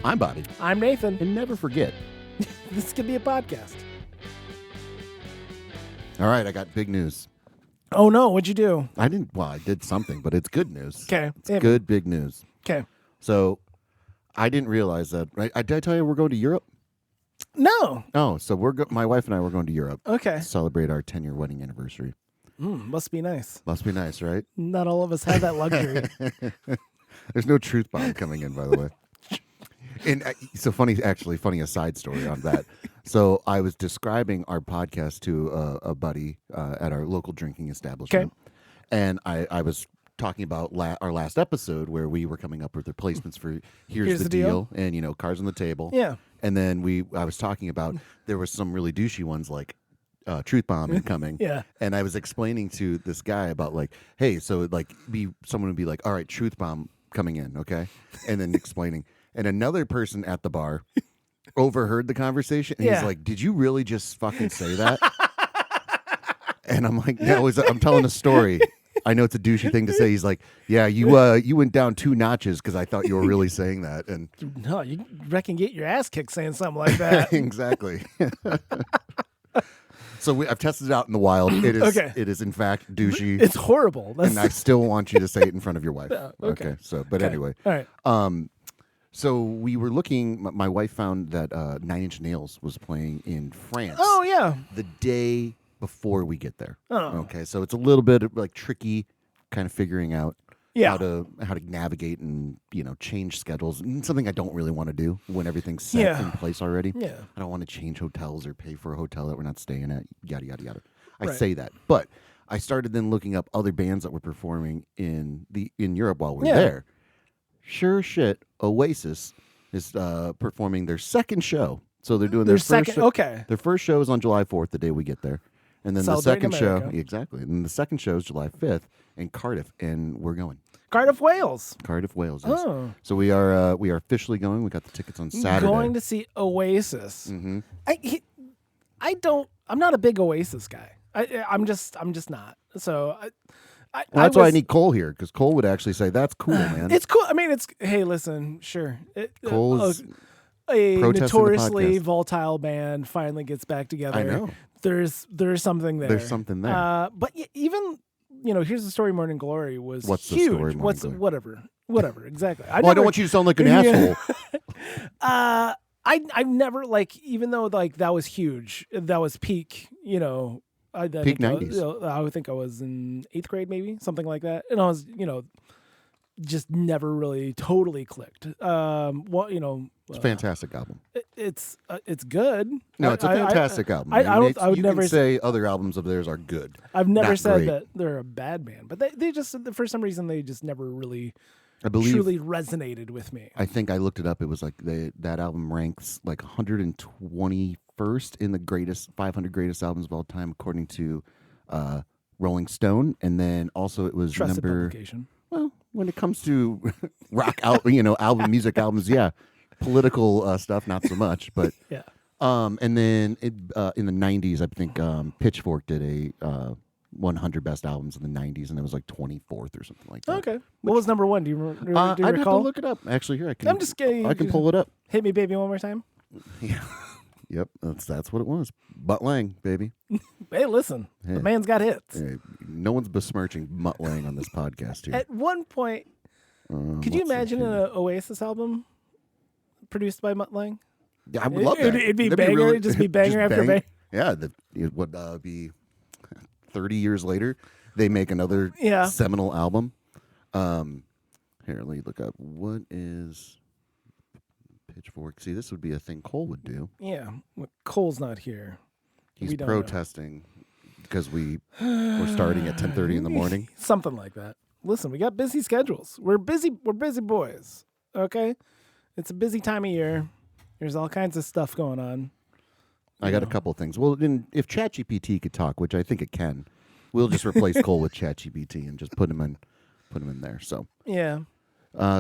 I'm Bobby. I'm Nathan. And never forget. This could be a podcast. All right, I got big news. Oh, no. What'd you do? I did something, but it's good news. Okay. It's good, big news. Okay. So, I didn't realize that. Right? Did I tell you we're going to Europe? No. Oh, so my wife and I were going to Europe. Okay. To celebrate our 10-year wedding anniversary. Must be nice. Must be nice, right? Not all of us have that luxury. There's no truth bomb coming in, by the way. And so funny aside story on that. So I was describing our podcast to a buddy at our local drinking establishment. Okay. And I was talking about our last episode where we were coming up with replacements for here's the deal and, cards on the table. Yeah. And then I was talking about there were some really douchey ones like truth bomb incoming. Yeah. And I was explaining to this guy about hey, so someone would be like, all right, truth bomb coming in, okay? And then explaining. And another person at the bar overheard the conversation. And he's like, did you really just fucking say that? And I'm like, no, I'm telling a story. I know it's a douchey thing to say. He's like, yeah, you went down 2 notches because I thought you were really saying that. And no, you reckon get your ass kicked saying something like that. Exactly. So I've tested it out in the wild. It is, It is in fact douchey. It's horrible. And I still want you to say it in front of your wife. Okay. So, but anyway. All right. So we were looking. My wife found that 9 Inch Nails was playing in France. Oh yeah. The day before we get there. Oh. Okay. So it's a little bit tricky, kind of figuring out Yeah. how to navigate and change schedules. And something I don't really want to do when everything's set in place already. Yeah. I don't want to change hotels or pay for a hotel that we're not staying at. Yada yada yada. I Right. say that, but I started then looking up other bands that were performing in Europe while we're there. Sure shit, Oasis is performing their second show. So they're doing their first show. Okay. Their first show is on July 4th, the day we get there. And then the Celebrating second show, America. exactly. And then the second show is July 5th in Cardiff, and we're going. Cardiff, Wales. Cardiff, Wales. Yes. Oh. So we are officially going. We got the tickets on Saturday. Going to see Oasis. Mm-hmm. I'm not a big Oasis guy. I'm just not. So That's why I need Cole here, because Cole would actually say, that's cool, man. It's cool. I mean, hey, listen, sure. Cole is a protesting the notoriously podcast. volatile band finally gets back together. I know. There's something there. There's something there. But even Here's the Story Morning Glory was What's the huge. Story Morning Glory? Whatever. Exactly. I don't want you to sound like an asshole. I've never even though that was huge. That was peak. Peak 90s. I would think I was in 8th grade, maybe something like that, and I was just never really totally clicked. It's a fantastic album. It's good. No, it's a fantastic album. I would you never can say other albums of theirs are good. I've never Not said great. that they're a bad band, but they just for some reason they just never really I believe truly resonated with me. I think I looked it up. It was that album ranks 121st in the 500 greatest albums of all time, according to Rolling Stone. And then also it was Trusted number. publication. Well, when it comes to rock music albums, yeah, political stuff not so much, but Yeah. and then in the 90s, I think Pitchfork did a 100 best albums in the 90s, and it was 24th or something like that. Okay. What was number 1? Do you I'd have to recall? look it up. Actually, here I can. I'm just kidding. I can pull it up. Hit me, baby, one more time. Yeah. Yep, that's what it was. Mutt Lang, baby. Hey, listen, Hey. the man's got hits. Hey, no one's besmirching Mutt Lang on this podcast here. At one point, could you imagine an Oasis album produced by Mutt Lang? Yeah, I would love that. It'd be That'd banger. really- It'd just be banger after banger. Yeah, it would be 30 years later. They make another Yeah. seminal album. Here, let me look up. What is Pitchfork? See, this would be a thing Cole would do. Yeah. Well, Cole's not here. He's We don't know. protesting because we're starting at 10:30 in the morning. Something like that. Listen, we got busy schedules. We're busy boys. Okay? It's a busy time of year. There's all kinds of stuff going on. I got a couple things. Well, if ChatGPT could talk, which I think it can, we'll just replace Cole with ChatGPT and just put him in there. So Yeah.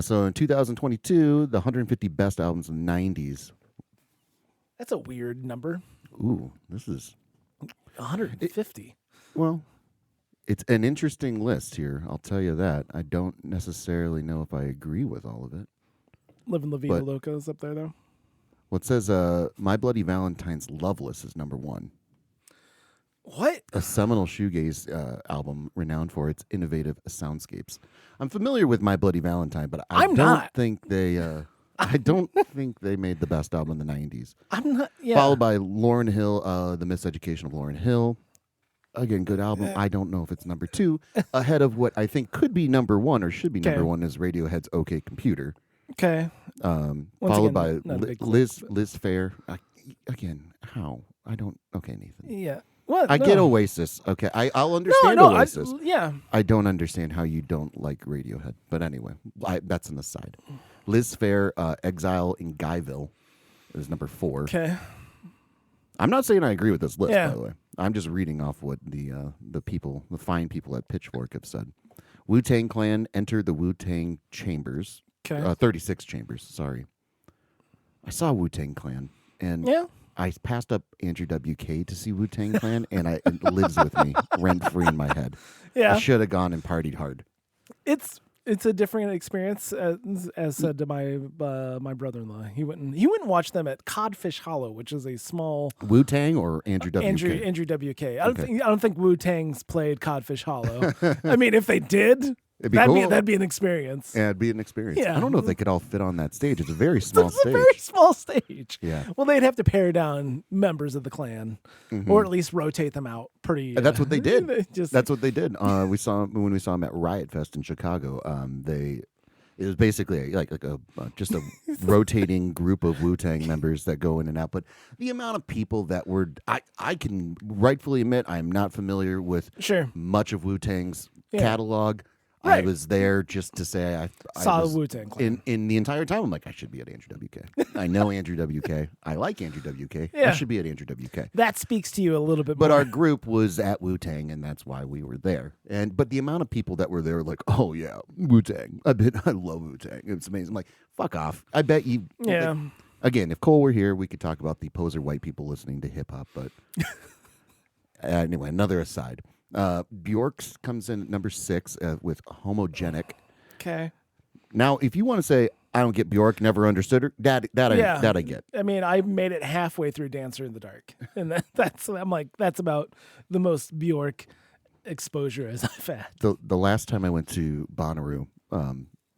So in 2022, the 150 best albums in the 90s. That's a weird number. Ooh, this is 150. well, it's an interesting list here. I'll tell you that. I don't necessarily know if I agree with all of it. Living La Vida But- Loca is up there though. Well, it says My Bloody Valentine's Loveless is number 1. What? A seminal shoegaze album renowned for its innovative soundscapes. I'm familiar with My Bloody Valentine, but I I'm don't not. think they I don't think they made the best album in the 90s. I'm not. Yeah. Followed by Lauryn Hill, The Miseducation of Lauryn Hill. Again, good album. I don't know if it's number 2. Ahead of what I think could be number 1 or should be Okay. number 1 is Radiohead's OK Computer. Okay. Followed again, by not a big clue, Liz but- Liz Fair. Again, how? I don't. Okay, Nathan. Yeah. What? I No. get Oasis. Okay, I'll No, understand no. Oasis. Yeah. I don't understand how you don't like Radiohead. But anyway, that's an aside. Liz Fair, Exile in Guyville is number 4. Okay. I'm not saying I agree with this list, Yeah. by the way. I'm just reading off what the fine people at Pitchfork have said. Wu-Tang Clan entered the Wu-Tang Chambers. Okay. 36 chambers, sorry. I saw Wu-Tang Clan, and Yeah. I passed up Andrew WK to see Wu-Tang Clan, and it lives with me rent-free in my head. Yeah. I should have gone and partied hard. It's a different experience, as said to my brother-in-law. He went and watch them at Codfish Hollow, which is a small Wu-Tang or Andrew WK? Andrew WK. I Okay. don't think Wu-Tang's played Codfish Hollow. I mean, if they did, It'd be that'd cool. that'd be an experience. Yeah, it'd be an experience. Yeah. I don't know if they could all fit on that stage. It's a very small It's a stage. very small stage. Yeah. Well, they'd have to pare down members of the clan, or at least rotate them out pretty. And that's what they did. Just That's what they did. When we saw them at Riot Fest in Chicago. It was basically like just a rotating group of Wu-Tang members that go in and out. But the amount of people that were, I can rightfully admit I am not familiar with sure. much of Wu-Tang's Yeah. catalog. I Right. was there just to say I Saw was the Wu-Tang Clan. in the entire time. I'm like, I should be at Andrew WK. I know Andrew WK. I like Andrew WK. I Yeah. should be at Andrew WK. That speaks to you a little bit But more. our group was at Wu-Tang, and that's why we were there. But the amount of people that were there, like, oh yeah, Wu-Tang. I love Wu-Tang. It's amazing. I'm like, fuck off. I bet you. Yeah. Again, if Cole were here, we could talk about the poser white people listening to hip hop. But anyway, another aside. Bjork's comes in at number 6 with Homogenic. Okay. Now, if you want to say I don't get Bjork, never understood her, that I get. I mean, I made it halfway through Dancer in the Dark, and that's about the most Bjork exposure as I've had. The last time I went to Bonnaroo,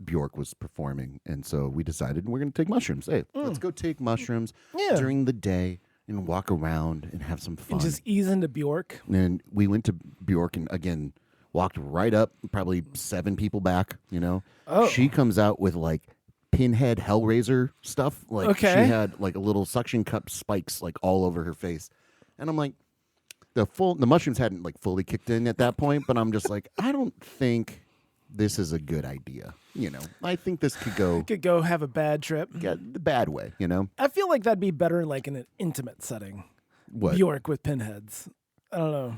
Bjork was performing, and so we decided we're going to take mushrooms. Hey, let's go take mushrooms Yeah. during the day and walk around and have some fun. And just ease into Bjork. And we went to Bjork and again walked right up, probably 7 people back. Oh. She comes out with like Pinhead Hellraiser stuff. Like Okay. she had like a little suction cup spikes like all over her face, and I'm like, the mushrooms hadn't like fully kicked in at that point, but I'm just like, I don't think this is a good idea. I think this could go have a bad trip. the bad way. I feel like that'd be better in like in an intimate setting. What? Bjork with pinheads. I don't know.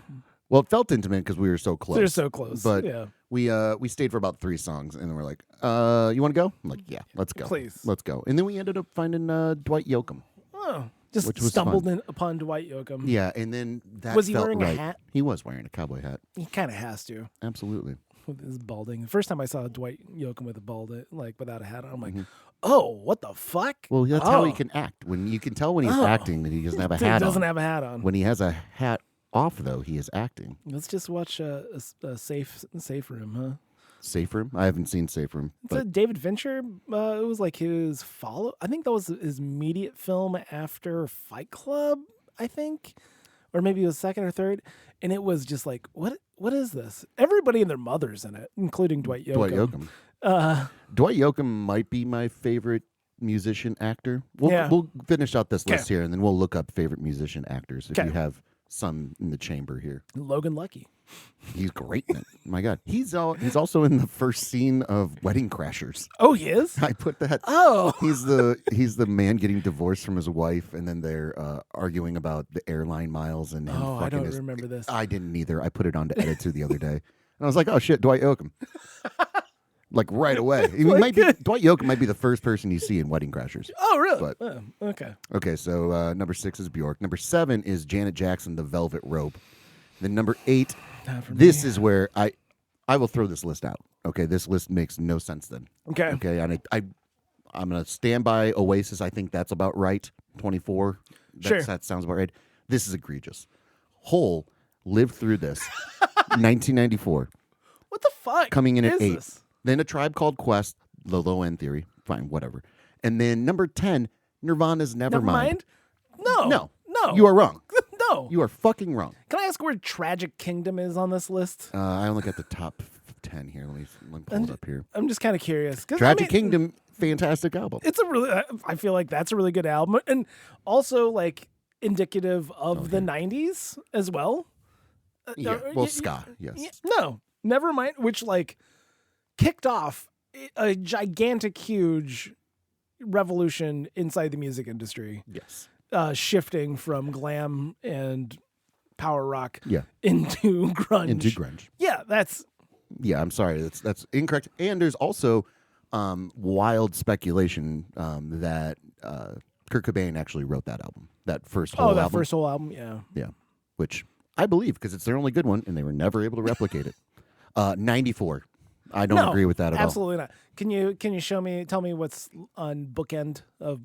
Well, it felt intimate because we were so close. They're so close. But yeah. we stayed for about 3 songs, and then we're like, you want to go? I'm like, yeah, let's go. Please. Let's go. And then we ended up finding Dwight Yoakam. Oh, just Which was stumbled fun. upon Dwight Yoakam. Yeah, and then that Was he felt wearing a right. hat? He was wearing a cowboy hat. He kind of has to Absolutely. with his balding. The first time I saw Dwight Yoakam with a bald, like without a hat on, I'm like, Mm-hmm. oh, what the fuck? Well, that's how he can act. When you can tell when he's Oh. acting that he doesn't have a He hat doesn't on. have a hat on. When he has a hat off, though, he is acting. Let's just watch a safe room, huh? Safe Room? I haven't seen Safe Room. It's a David Fincher. It was like his follow. I think that was his immediate film after Fight Club. I think, or maybe it was second or third. And it was just like, what is this? Everybody and their mothers in it, including Dwight Yoakam. Dwight Yoakam. Dwight Yoakam might be my favorite musician actor. Yeah. We'll finish out this list 'Kay. here, and then we'll look up favorite musician actors if 'Kay. you have some in the chamber here. Logan Lucky. He's great in it. My God. He's also in the first scene of Wedding Crashers. Oh, he is. I put that. Oh, He's the man getting divorced from his wife, and then they're arguing about the airline miles and him oh, I fucking don't his. remember this. I didn't either. I put it on to edit to the other day, and I was like, "Oh shit, Dwight Yoakam!" Like right away. Dwight Yoakam might be the first person you see in Wedding Crashers. Oh, really? But- Oh, okay. Okay, so number 6 is Bjork. Number 7 is Janet Jackson, The Velvet Rope. Then number 8. Not for This me. is where I will throw this list out. Okay, this list makes no sense then. Okay. Okay, and I'm gonna stand by Oasis. I think that's about right. 24. Sure. That sounds about right. This is egregious. Hole lived through this. 1994, What the fuck? coming in at is 8. This? Then A Tribe Called Quest, the low end theory. Fine, whatever. And then number 10, Nirvana's Nevermind. Nevermind? No. No. No. You are wrong. No. You are fucking wrong. Can I ask where Tragic Kingdom is on this list? I only got the top 10 here. Let me pull it up here. I'm just kind of curious. 'Cause, Tragic Kingdom, fantastic album. It's a really. I feel like that's a really good album, and also like indicative of the '90s as well. Yeah. Well, ska. Yes. No, Nevermind, which like kicked off a gigantic, huge revolution inside the music industry. Yes. Shifting from glam and power rock Yeah. into grunge. Into grunge. Yeah, that's Yeah, I'm sorry. That's incorrect. And there's also wild speculation that Kurt Cobain actually wrote that album, that first whole album. first whole album. Yeah. Yeah, which I believe because it's their only good one, and they were never able to replicate it. 94. I don't agree with that at absolutely not. Can you tell me what's on bookend of?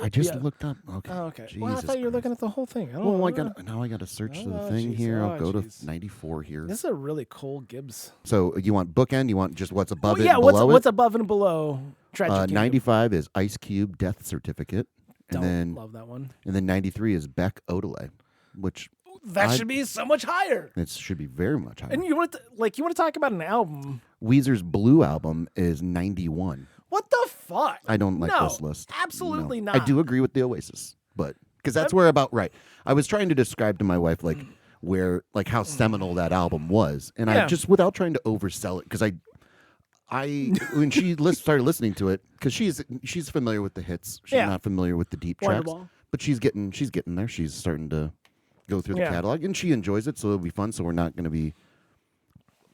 I just looked up. Okay. Oh, okay. Jesus Well, I thought you were looking at the whole thing. I don't Well, know. now I got to search the Oh, thing jeez. here. I'll Oh, go jeez. to 94 here. This is a really cool Gibbs. So you want bookend? You want just what's above it? Yeah. And below What's it? above and below? Tragic Kingdom. 95 is Ice Cube Death Certificate, and Don't then love that one. 93 is Beck Odelay, which That should be so much higher. it should be very much higher. And you want to talk about an album? Weezer's Blue album is 91. What the fuck? I don't like No, this list. absolutely No. not. I do agree with the Oasis, but because that's where about right. I was trying to describe to my wife like where like how seminal that album was, and I Yeah. just without trying to oversell it because I when she started listening to it because she's familiar with the hits, she's Yeah. not familiar with the deep tracks, Wonderball. but she's getting there. She's starting to go through the Yeah. catalog, and she enjoys it, so it'll be fun. So we're not going to be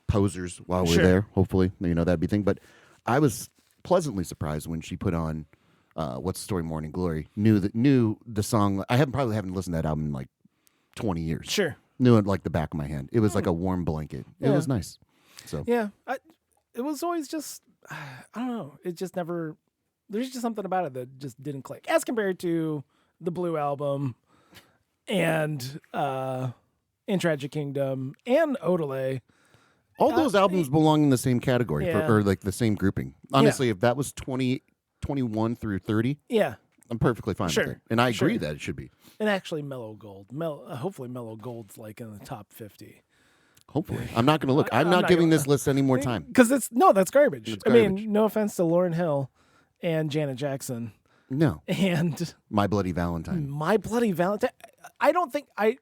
posers while we're Sure. there. Hopefully, that'd be a thing. But I was pleasantly surprised when she put on "What's the Story, Morning Glory." Knew the song. I haven't listened to that album in like 20 years. Sure. Knew it like the back of my hand. It was like a warm blanket. It Yeah. was nice. So Yeah. It was always just, I don't know. It just never, there's just something about it that just didn't click as compared to the Blue album and Tragic Kingdom and Odelay. all those albums belong in the same category Yeah. or like the same grouping. Honestly, if that was 21 through 30, Yeah. I'm perfectly fine Sure. with it. And I agree Sure. that it should be. And actually Mellow Gold. Hopefully Mellow Gold's like in the top 50. Hopefully. I'm not going to look. I'm I'm not not giving gonna- this list any more time. Because that's garbage. It's I garbage. mean, no offense to Lauryn Hill and Janet Jackson No. and My Bloody Valentine. My Bloody Valentine. I don't think I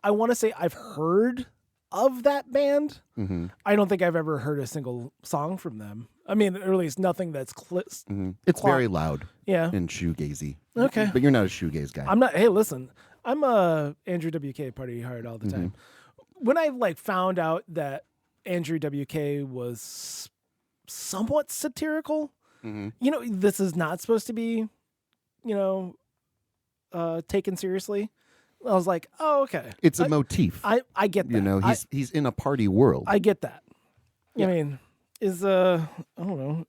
want to say I've heard of that band. Mm-hmm. I don't think I've ever heard a single song from them. I mean, or at least nothing that's Mm-hmm. It's Clock. very loud yeah. and shoegazy. Okay. But you're not a shoegaze guy. I'm not. Hey, listen, I'm a Andrew WK party hard all the Mm-hmm. time. When I found out that Andrew WK was somewhat satirical, Mm-hmm. this is not supposed to be, taken seriously. I was like, oh, okay. It's a motif. I get that. He's in a party world. I get that. Yeah. I mean, I don't know,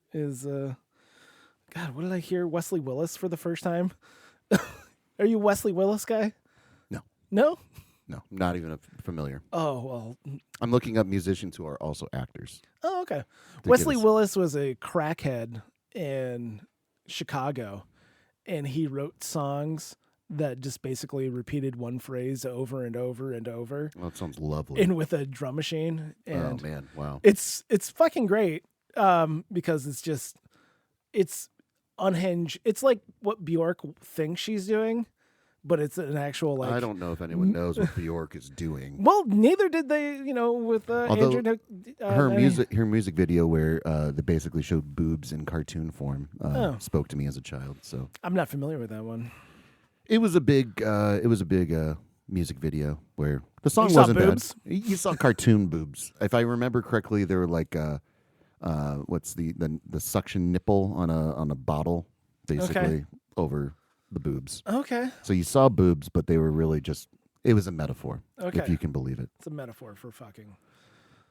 God, what did I hear? Wesley Willis for the first time? Are you a Wesley Willis guy? No. No? No, not even familiar. Oh, well. I'm looking up musicians who are also actors. Oh, okay. To Wesley get us- Willis was a crackhead in Chicago, and he wrote songs that just basically repeated one phrase over and over and over, Well, that sounds lovely. and with a drum machine. And oh man, wow. it's fucking great because it's unhinged. It's like what Bjork thinks she's doing, but it's an actual I don't know if anyone knows what Bjork is doing. Well, neither did they. With Although Andrew. Her music video where they basically showed boobs in cartoon form spoke to me as a child. So I'm not familiar with that one. it was a big music video where the song You saw wasn't boobs? bad. You saw cartoon boobs. If I remember correctly, they were like what's the suction nipple on a bottle, basically over the boobs. Okay, So you saw boobs, but they were really just it was a metaphor, Okay. if you can believe it. it's a metaphor for fucking.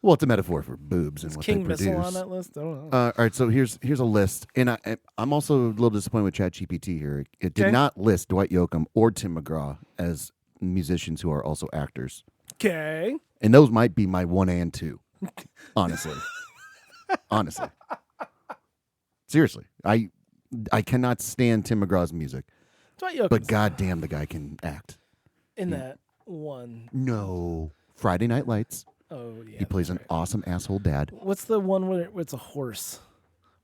Well, it's a metaphor for boobs and Is what King they Missile produce. on that list? I don't know. All right, so here's a list, and I'm also a little disappointed with ChatGPT here. It did Okay. not list Dwight Yoakam or Tim McGraw as musicians who are also actors, Okay. and those might be my 1 and 2, honestly. Honestly, seriously, I cannot stand Tim McGraw's music, Dwight Yoakam's but goddamn, the guy can act. in that one. No, Friday Night Lights. Oh yeah. He plays that's an right. awesome asshole dad. What's the one where it's a horse?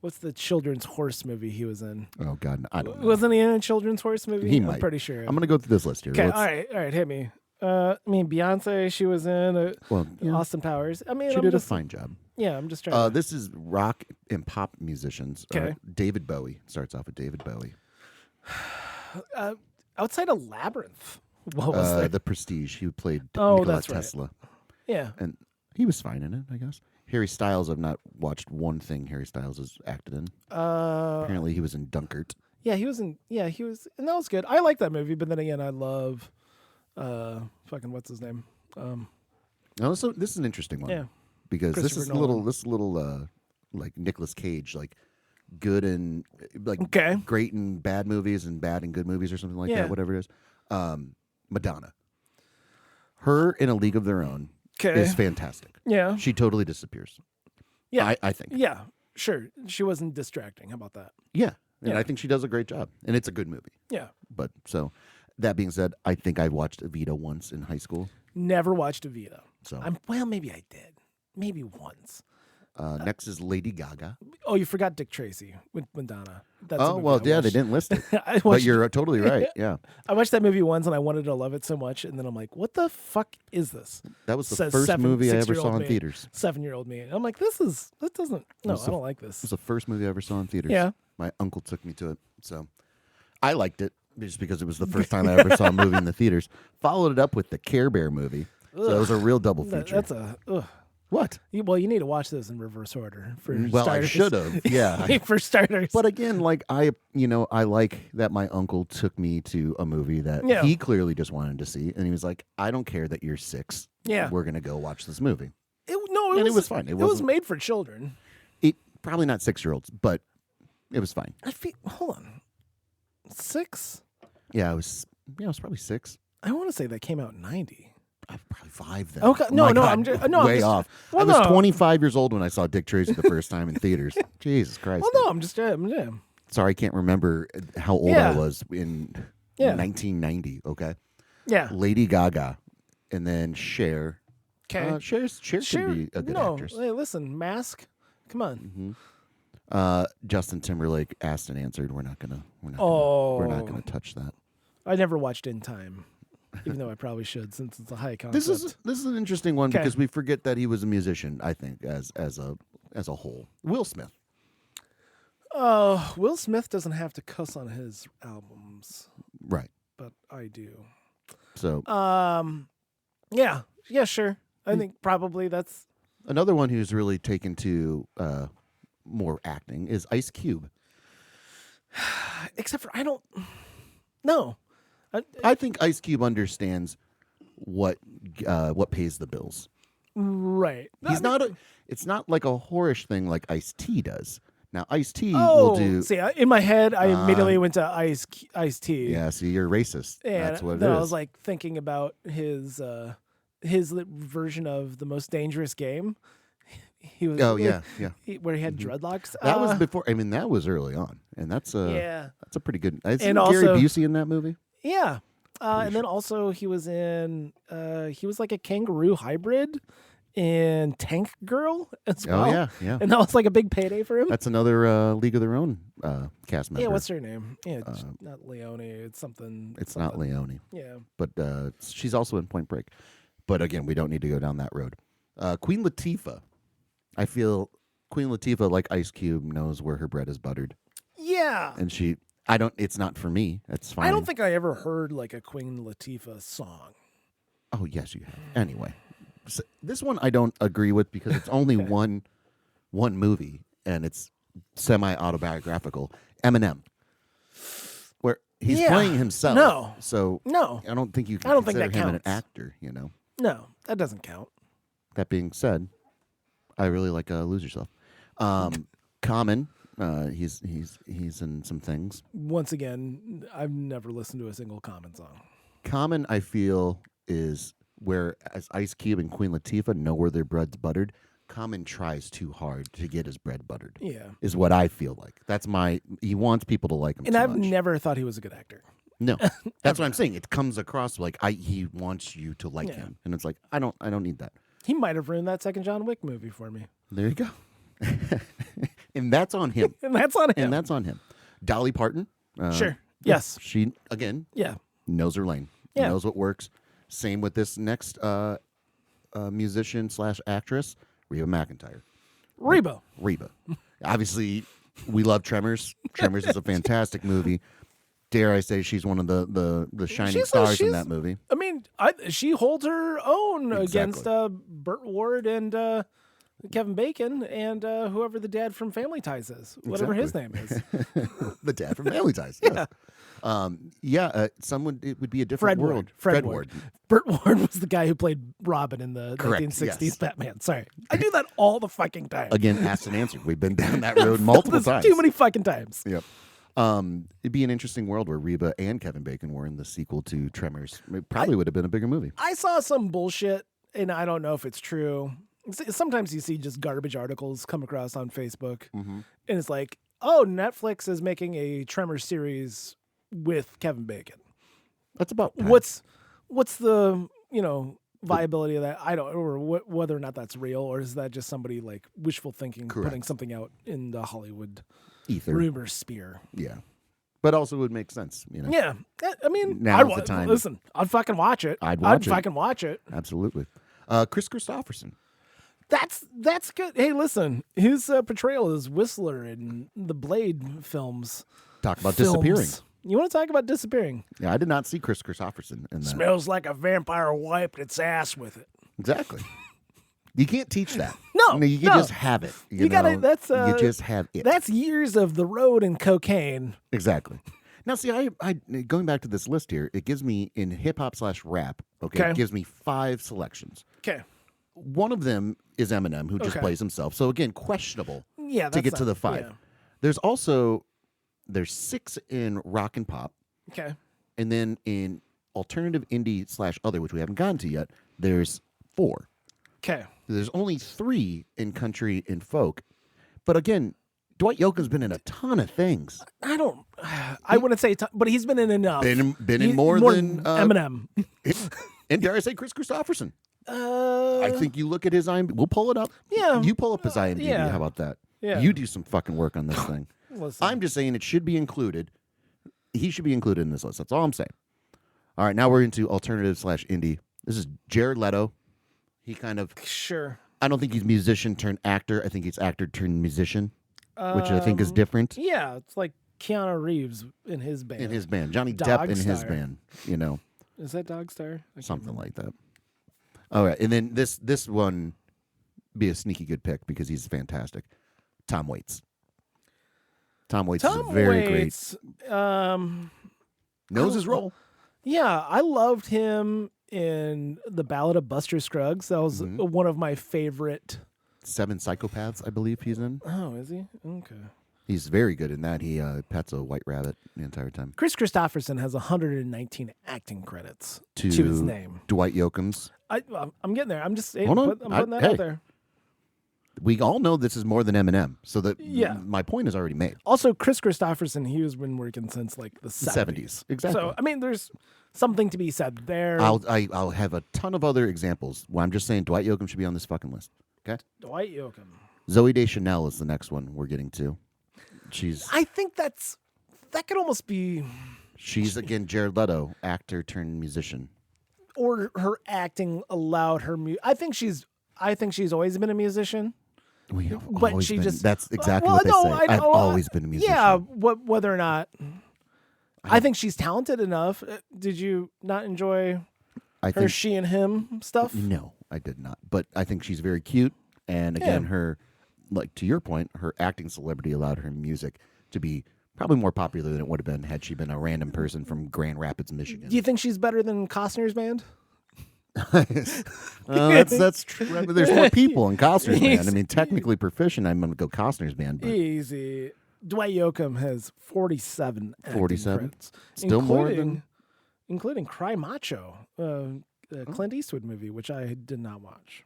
What's the children's horse movie he was in? Oh God, I don't know. Wasn't he in a children's horse movie? He I'm might. pretty sure. I'm gonna go through this list here. Okay, Let's- all right, hit me. I mean, Beyonce, she was in Well, yeah, Austin Powers. I mean, she I'm did just, a fine job. Yeah, I'm just trying. This is rock and pop musicians. Okay. David Bowie starts off with David Bowie. Outside of Labyrinth, what was that? The Prestige. He played Oh, Nikola that's right. Tesla, Yeah. and he was fine in it, I guess. Harry Styles. I've not watched one thing Harry Styles has acted in. Apparently, he was in Dunkirk. Yeah, he was in. Yeah, he was, and that was good. I like that movie, but then again, I love, fucking what's his name? Now, so this is an interesting one. Yeah. Because this Christopher is Nolan. a little like Nicolas Cage, like good and like Okay. great and bad movies and bad and good movies or something like Yeah. that, whatever it is. Madonna. Her in A League of Their Own Okay. is fantastic. Yeah. She totally disappears. Yeah. I think. Yeah. Sure. She wasn't distracting. How about that? Yeah. And Yeah. I think she does a great job. And it's a good movie. Yeah. But so that being said, I think I watched Evita once in high school. Never watched Evita. So Well, maybe I did. Maybe once. next is Lady Gaga. Oh, you forgot Dick Tracy with Madonna. That's a Oh, movie well, I yeah, they watched. didn't list it. I But watched, you're totally right. Yeah. I watched that movie once and I wanted to love it so much, and then I'm like, "What the fuck is this?" That was the Says first movie I ever 6-year-old saw in me. theaters. 7-year-old me. I'm like, "This doesn't. No, was I the- don't like this." It was the first movie I ever saw in theaters. Yeah. My uncle took me to it. So I liked it just because it was the first time I ever saw a movie in the theaters. Followed it up with the Care Bear movie. So that was a real double feature. That's a. Ugh. What? Well, you need to watch this in reverse order for Well, starters. I should have. Yeah. for starters. But again, like I like that my uncle took me to a movie that Yeah. he clearly just wanted to see, and he was like, "I don't care that you're 6. Yeah. We're gonna go watch this movie." It And was it was fine. It It was wasn't- made for children. It probably not 6-year-olds, but it was fine. Hold on, 6. Yeah, I was probably 6. I want to say that came out in 90. Probably 5 then. Okay, Oh no, my no, God, I'm just no, I'm way just, off. Well, I was no. 25 years old when I saw Dick Tracy the first time in theaters. Jesus Christ. Well, no, I'm just yeah. Sorry, I can't remember how old Yeah. I was in Yeah. 1990. Okay. Yeah. Lady Gaga, and then Cher. Okay. Cher can be a good no, actress. hey, listen, Mask. Come on. Justin Timberlake asked and answered. We're not gonna Oh. touch that. I never watched In Time, even though I probably should, since it's a high concept. This is an interesting one 'Kay. because we forget that he was a musician. I think as a whole. Will Smith. Will Smith doesn't have to cuss on his albums, Right. but I do. So Yeah, sure. I think probably that's another one who's really taken to more acting is Ice Cube. except for I don't. No, I think Ice Cube understands what pays the bills. right. He's not it's not like a whorish thing like Ice-T does. Now Ice-T Oh, will do see, in my head, I immediately went to Ice T. Yeah, see, you're racist. and That's what it then is. I was like thinking about his version of The Most Dangerous Game. He was oh yeah. where he had dreadlocks. That was before. I mean, that was early on, and that's a Yeah. that's a pretty good. Is And Gary also- Busey in that movie? Yeah. And then also he was in he was like a kangaroo hybrid in Tank Girl as well. Oh yeah. And that was like a big payday for him. That's another League of Their Own cast member. Yeah, what's her name? Yeah, it's not Leone, it's something. It's not Leone, Yeah. but she's also in Point Break. But again, we don't need to go down that road. Queen Latifah. I feel Queen Latifah, like Ice Cube, knows where her bread is buttered, Yeah. and I don't. It's not for me. It's fine. I don't think I ever heard like a Queen Latifah song. Oh yes, you have. Anyway, so this one I don't agree with because it's only one movie and it's semi-autobiographical. Eminem, where he's Yeah. playing himself. No. So No. I don't think you can I don't think consider that him an counts. actor. No, that doesn't count. That being said, I really like Lose Yourself. Common, he's in some things. Once again, I've never listened to a single Common song. Common, I feel, is where as Ice Cube and Queen Latifah know where their bread's buttered. Common tries too hard to get his bread buttered. Yeah. Is what I feel like. He wants people to like him And too I've much. never thought he was a good actor. No, that's what I'm saying. It comes across like he wants you to like him, and it's like I don't need that. He might have ruined that second John Wick movie for me. There you go, and that's on him. And that's on him. And that's on him. Dolly Parton. Sure. Yes. She again. Yeah. Knows her lane. Yeah. Knows what works. Same with this next musician / actress, Reba McEntire. Reba. Obviously, we love Tremors. Tremors is a fantastic movie. Dare I say she's one of the shining stars in that movie. I mean, she holds her own against Burt Ward and Kevin Bacon and whoever the dad from Family Ties is, whatever his name is. The dad from Family Ties. Yes. Someone it would be a different world. Fred Ward. Burt Ward was the guy who played Robin in the Correct, 1960s yes. Batman. Sorry, I do that all the fucking time. Again, asked and answered. We've been down that road multiple times. Too many fucking times. Yep. It'd be an interesting world where Reba and Kevin Bacon were in the sequel to Tremors. It probably would have been a bigger movie. I saw some bullshit, and I don't know if it's true. Sometimes you see just garbage articles come across on Facebook, and it's like, oh, Netflix is making a Tremors series with Kevin Bacon. That's about What's the viability of that? I don't, or whether or not that's real, or is that just somebody like wishful thinking, putting something out in the Hollywood ether rumor sphere? Yeah, but also would make sense. Yeah, I mean, now's the time. Listen, I'd fucking watch it. I'd fucking watch it. Absolutely. Chris Christopherson. That's good. Hey, listen, his portrayal as Whistler in the Blade films. Talk about disappearing. You want to talk about disappearing? Yeah, I did not see Chris Christopherson in that. Smells like a vampire wiped its ass with it. Exactly. You can't teach that. No, you can just have it. You gotta. know? That's you just have it. That's years of the road and cocaine. Exactly. Now, see, I going back to this list here, it gives me in hip hop / rap. Okay, it gives me 5 selections. Okay. One of them is Eminem, who just plays himself. So again, questionable. Yeah, to get to the 5. Yeah. There's 6 in rock and pop. Okay. And then in alternative indie / other, which we haven't gotten to yet, there's 4. Okay. There's only 3 in country and folk. But again, Dwight Yoakam's been in a ton of things. I wouldn't say, but he's been in enough. Been in more than Eminem. And dare I say, Chris Christopherson. I think you look at his IMDb. We'll pull it up. Yeah. You pull up his IMDb. Yeah. How about that? Yeah. You do some fucking work on this thing. Listen. I'm just saying it should be included. He should be included in this list. That's all I'm saying. All right, now we're into alternative / indie. This is Jared Leto. He kind of... Sure. I don't think he's musician turned actor. I think he's actor turned musician, which I think is different. Yeah, it's like Keanu Reeves in his band. Johnny Depp in his band, Is that Dogstar? Something like that. All right, and then this one be a sneaky good pick because he's fantastic. Tom Waits. Tom Waits is very great. Knows his role. Yeah, I loved him in The Ballad of Buster Scruggs. That was one of my favorite. 7 Psychopaths, I believe he's in. Oh, is he? Okay. He's very good in that. He pets a white rabbit the entire time. Chris Christopherson has 119 acting credits to his name. Dwight Yoakam's. I'm getting there. I'm just saying. Hold on. I'm putting that out there. We all know this is more than Eminem, so that my point is already made. Also, Chris Christopherson, he has been working since like the 70s. Exactly. So, I mean, there's something to be said there. I'll have a ton of other examples. Well, I'm just saying Dwight Yoakam should be on this fucking list. Okay. Dwight Yoakam. Zooey Deschanel is the next one we're getting to. I think that could almost be. She's again Jared Leto, actor turned musician. Or her acting allowed her. I think she's always been a musician. But she just. That's exactly what they say. I've always been a musician. Yeah. Whether or not. I think she's talented enough. Did you not enjoy her she and him stuff? No, I did not. But I think she's very cute. And again, her, like to your point, her acting celebrity allowed her music to be probably more popular than it would have been had she been a random person from Grand Rapids, Michigan. Do you think she's better than Costner's band? That's true. There's more people in Costner's band. I mean, technically proficient, I'm going to go Costner's band. But Easy. Dwight Yoakam has 47 acting 47? credits. Still more than... Including Cry Macho, a Clint Eastwood movie, which I did not watch.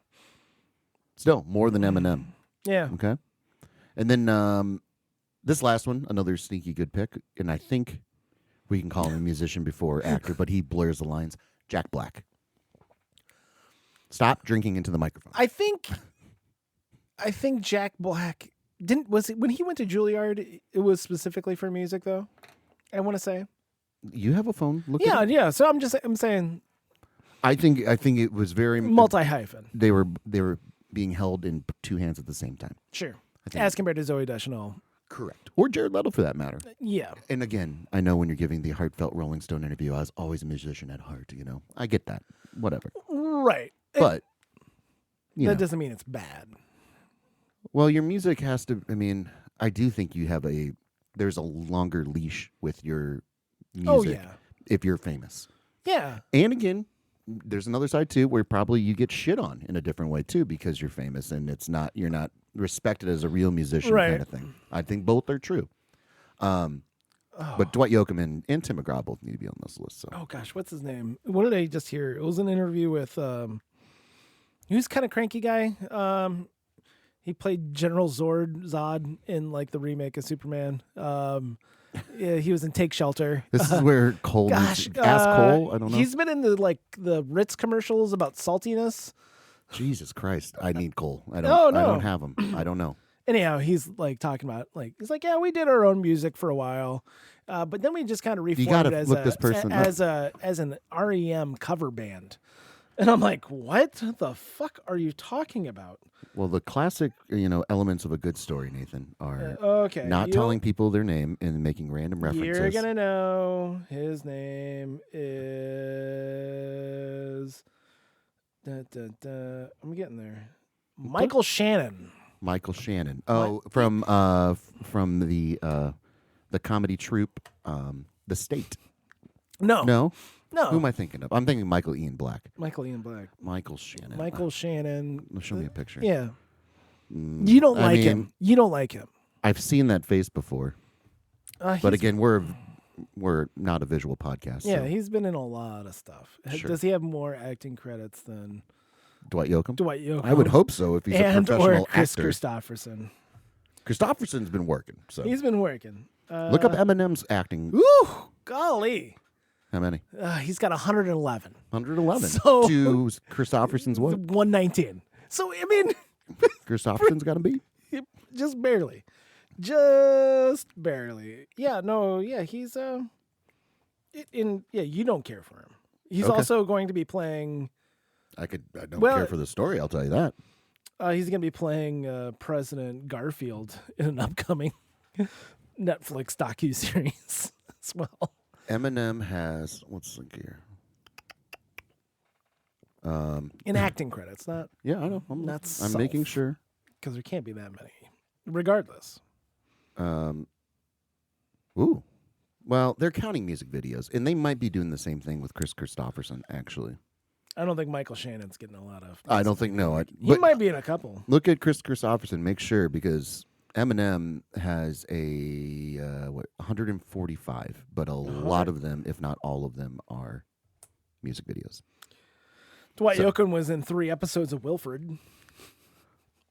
Still more than Eminem. Yeah. Okay. And then this last one, another sneaky good pick, and I think we can call him a musician before actor, but he blurs the lines. Jack Black. Stop drinking into the microphone. I think Jack Black was it when he went to Juilliard. It was specifically for music, though. I want to say. You have a phone. Look Yeah, at it. yeah. So I'm saying. I think it was very Multi hyphen. They were being held in two hands at the same time. Sure. I think. As compared to Zoe Deschanel. Correct. Or Jared Leto, for that matter. Yeah. And again, I know when you're giving the heartfelt Rolling Stone interview, I was always a musician at heart. You know, I get that. Whatever. Right. But That doesn't mean it's bad. Well, your music has to. I mean, I do think you have there's a longer leash with your music. Oh yeah. If you're famous. Yeah. And again, there's another side too where probably you get shit on in a different way too because you're famous and you're not respected as a real musician kind of thing. I think both are true. But Dwight Yoakam and Tim McGraw both need to be on this list. So. Oh gosh, what's his name? What did I just hear? It was an interview with he was kind of cranky guy. He played General Zod in like the remake of Superman. Yeah, he was in Take Shelter. This is where Cole Gosh, ask Cole. I don't know. He's been in the Ritz commercials about saltiness. Jesus Christ, I need Cole. I No. don't have him. I don't know. Anyhow, he's like talking about he's like, yeah, we did our own music for a while, but then we just kind of reformed it as an REM cover band. And I'm like, what the fuck are you talking about? Well, the classic, elements of a good story, Nathan, are okay, not telling people their name and making random references. You're gonna know his name is. I'm getting there. Michael Shannon. Michael Shannon. Oh, from the comedy troupe, The State. No. Who am I thinking of? I'm thinking Michael Ian Black. Michael Ian Black. Michael Shannon. Michael Shannon. Show me a picture. Yeah. You don't like him. You don't like him. I've seen that face before. But again, we're not a visual podcast. Yeah, so. he's been in a lot of stuff. Sure. Does he have more acting credits than Dwight Yoakam? Dwight Yoakam. I would hope so if he's a professional or Chris actor. Christopherson. Christopherson's been working. So He's been working. look up Eminem's acting. Ooh, golly. How many? He's got 111. 111. So, to Christopherson's what? 119. So, I mean... Christopherson's got to be? Just barely. Just barely. Yeah, no, yeah, he's... you don't care for him. He's also going to be playing... I don't care for the story, I'll tell you that. He's going to be playing President Garfield in an upcoming Netflix docuseries as well. Eminem has, let's look here. In acting credits, not... Yeah, I know. I'm making sure. Because there can't be that many. Regardless. Ooh. Well, they're counting music videos, and they might be doing the same thing with Chris Christopherson, actually. I don't think Michael Shannon's getting a lot of... I don't think, no. He might be in a couple. Look at Chris Christopherson, make sure, because Eminem has 145, but a lot of them, if not all of them, are music videos. Dwight Yoakam was in 3 episodes of Wilfred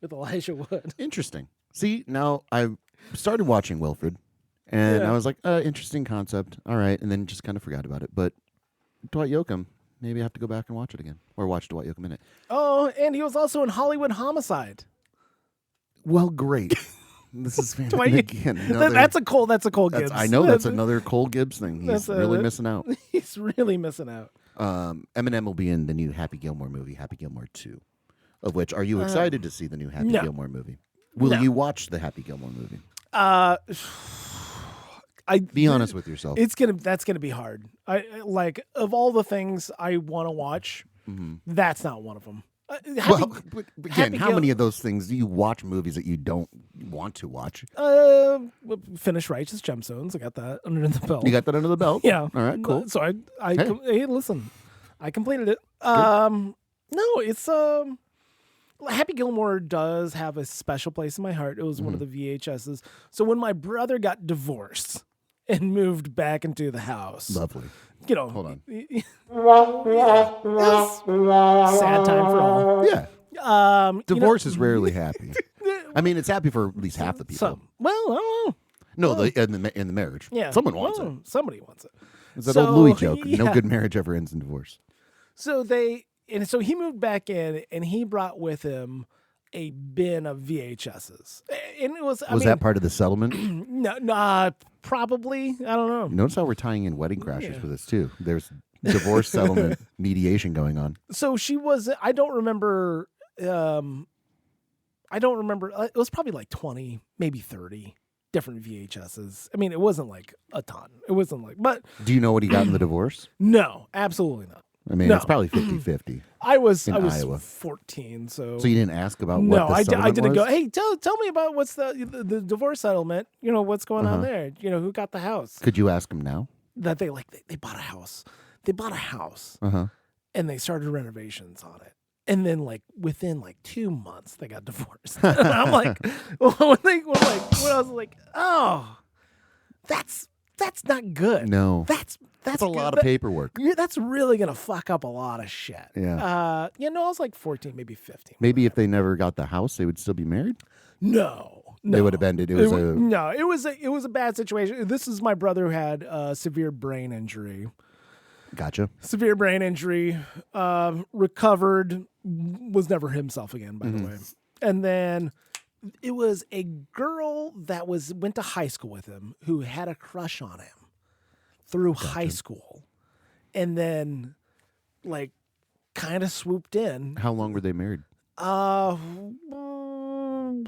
with Elijah Wood. Interesting. See, now I started watching Wilfred, and I was like, interesting concept. All right, and then just kind of forgot about it. But Dwight Yoakam, maybe I have to go back and watch it again, or watch Dwight Yoakam in it. Oh, and he was also in Hollywood Homicide. Well, great. This is fantastic. That's a Cole Gibbs. I know that's another Cole Gibbs thing. He's really missing out. He's really missing out. Eminem will be in the new Happy Gilmore movie, Happy Gilmore 2. Of which, are you excited to see the new Happy Gilmore movie? Will you watch the Happy Gilmore movie? Be honest with yourself. That's gonna be hard. I like of all the things I want to watch, that's not one of them. But again, how many of those things do you watch movies that you don't want to watch? Finish Righteous Gemstones. I got that under the belt. You got that under the belt? Yeah. All right, cool. So hey, listen. I completed it. No, it's Happy Gilmore does have a special place in my heart. It was one of the VHSs. So when my brother got divorced and moved back into the house, Lovely. you know, Hold on. it was sad time for all. Yeah. Divorce is rarely happy. I mean, it's happy for at least half the people. Some. Well, I don't know. No, in the marriage. Yeah. Someone wants it. Somebody wants it. It's that old Louis joke. No good marriage ever ends in divorce. So he moved back in, and he brought with him a bin of VHSs, and it was. Was that part of the settlement? No, probably. I don't know. Notice how we're tying in Wedding Crashers with this too. There's divorce settlement mediation going on. So she was. I don't remember. It was probably like 20, maybe 30 different VHSs. I mean, it wasn't like a ton. It wasn't like, but. Do you know what he got in the divorce? No, absolutely not. I mean, it's probably 50-50. I was Iowa. 14, so you didn't ask about no, what the settlement I didn't was? go. Hey, tell me about what's the divorce settlement. You know what's going on there. You know who got the house. Could you ask him now? That they bought a house. They bought a house, and they started renovations on it. And then, like within 2 months, they got divorced. And I'm like, when I was like, oh, that's not good. No, that's a lot of paperwork. That's really gonna fuck up a lot of shit. Yeah. I was like 14, maybe 15. Maybe if they never got the house, they would still be married. No. They would have ended. It was a bad situation. This is my brother who had severe brain injury. Gotcha. Severe brain injury. Recovered. Was never himself again, by the way. And then it was a girl that went to high school with him who had a crush on him through high school, and then kind of swooped in. How long were they married?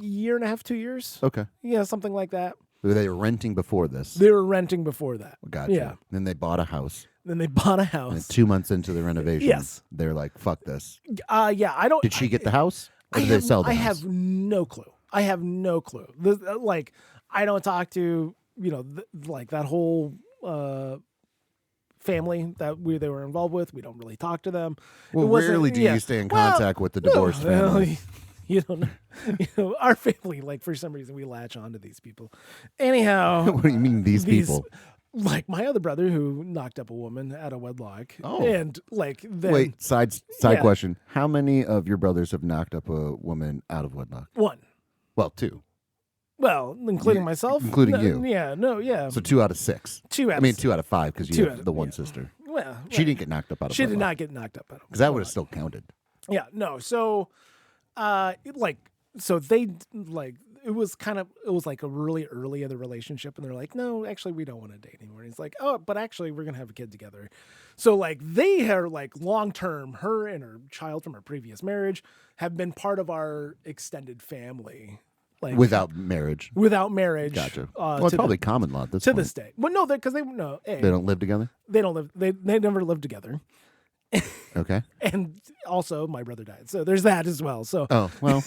Year and a half, 2 years. Okay. Yeah, something like that. They were renting before this. They were renting before that. Gotcha. Yeah. Then they bought a house. Then they bought a And house. 2 months into the renovation, Yes. they're like, "Fuck this." Yeah, I don't. Did she get the house, or did they sell the I house? have no clue. I have no clue. I don't talk to that whole family that they were involved with. We don't really talk to them. Well, rarely do you stay in contact with the divorced family. You don't know. Our family, for some reason, we latch on to these people. Anyhow. What do you mean these people? Like my other brother who knocked up a woman out of wedlock. Oh. And then. Wait, side question. How many of your brothers have knocked up a woman out of wedlock? One. Well, 2. Well, including myself. Including No, you. Yeah, no, yeah. So 2 out of 6. 2 out of 2 out of 5 because you have the one sister. Well, She didn't get knocked up out of She wedlock. did not get knocked up out of Because that would have still counted. Yeah, no. So, so they it was like a really early in the relationship, and they're like, no, actually, we don't want to date anymore. And he's like, oh, but actually, we're gonna have a kid together. So they are long term. Her and her child from her previous marriage have been part of our extended family. Without marriage. Without marriage. Gotcha. Well, it's probably common law at this point. this day. Well, no, because they don't live together? They don't live. They never lived together. Okay. And also, my brother died, so there's that as well. So. Oh well.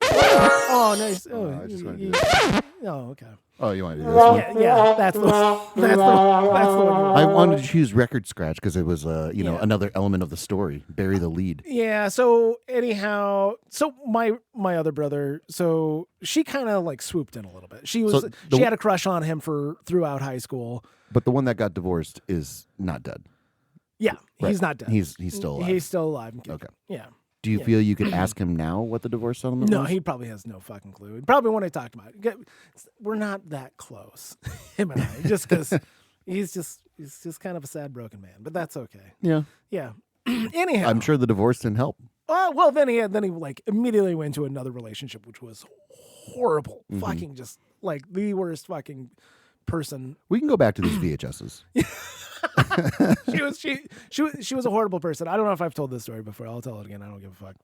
Oh, nice. Oh, I just wanted to do that. Oh, okay. Oh, you want to do this one? Yeah, that's the one. I wanted to choose record scratch because it was another element of the story. Bury the lead. Yeah. So anyhow, my other brother, so she kind of swooped in a little bit. She had a crush on him throughout high school. But the one that got divorced is not dead. Yeah, Right. he's not dead. He's still alive. He's still alive. Okay. Yeah. Do you feel you could ask him now what the divorce settlement No, was? he probably has no fucking clue. Probably when I talked about it. We're not that close, him and I, just because he's just kind of a sad, broken man. But that's okay. Yeah. Yeah. Anyhow, I'm sure the divorce didn't help. Well, then he immediately went into another relationship, which was horrible. Fucking just the worst fucking person. We can go back to these VHSs. She was a horrible person. I don't know if I've told this story before. I'll tell it again. I don't give a fuck.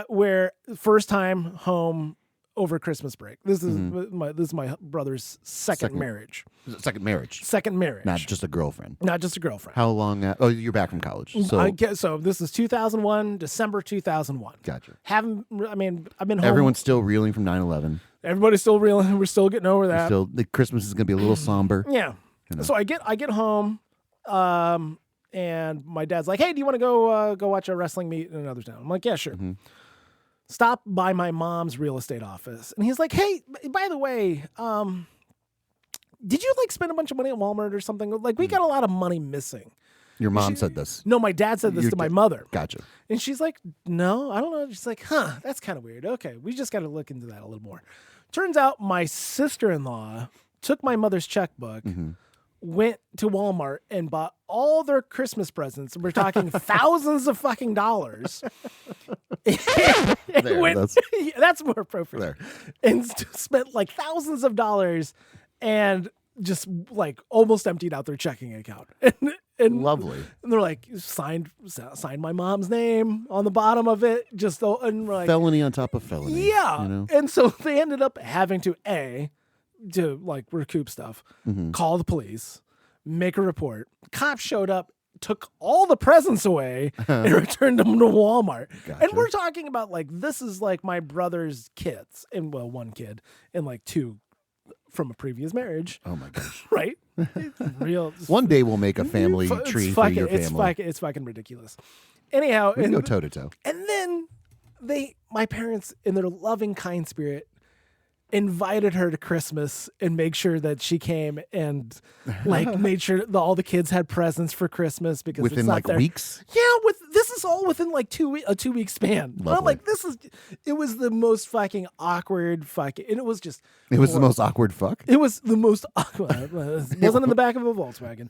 Where first time home over Christmas break. This is my brother's second marriage. Second marriage. Second marriage. Not just a girlfriend. Not just a girlfriend. How long? You're back from college. So So this is 2001, December 2001. Gotcha. I've been home. Everyone's still reeling from 9/11. Everybody's still reeling. We're still getting over that. The Christmas is going to be a little somber. Yeah. You know. So I get home, And my dad's like, "Hey, do you want to go watch a wrestling meet in another town?" I'm like, "Yeah, sure." Mm-hmm. Stop by my mom's real estate office, and he's like, "Hey, by the way, did you like spend a bunch of money at Walmart or something? Like, we got a lot of money missing." Your mom said this. No, my dad said this to my mother. Gotcha. And she's like, "No, I don't know." She's like, "Huh, that's kind of weird. Okay, we just got to look into that a little more." Turns out my sister-in-law took my mother's checkbook, went to Walmart and bought all their Christmas presents. We're talking thousands of fucking dollars. That's more appropriate. There. And spent like thousands of dollars and just like almost emptied out their checking account. And lovely. And they're like, signed my mom's name on the bottom of it. Just and we're like, felony on top of felony. Yeah. You know? And so they ended up having to like recoup stuff, call the police, make a report. Cops showed up, took all the presents away, and returned them to Walmart. Gotcha. And we're talking about like, this is like my brother's kids, and well, one kid, and like two from a previous marriage. Oh my gosh. Right? Real. One day we'll make a family tree for your family. It's fucking ridiculous. Anyhow, we can go toe to toe. And then my parents, in their loving, kind spirit, invited her to Christmas and make sure that she came and like made sure that all the kids had presents for Christmas because within it's not like there. weeks. Yeah, this is all within like a 2 week span. I'm like, it was the most fucking awkward fucking, and it was just. It was the most awkward fuck. It was the most awkward. It wasn't in the back of a Volkswagen.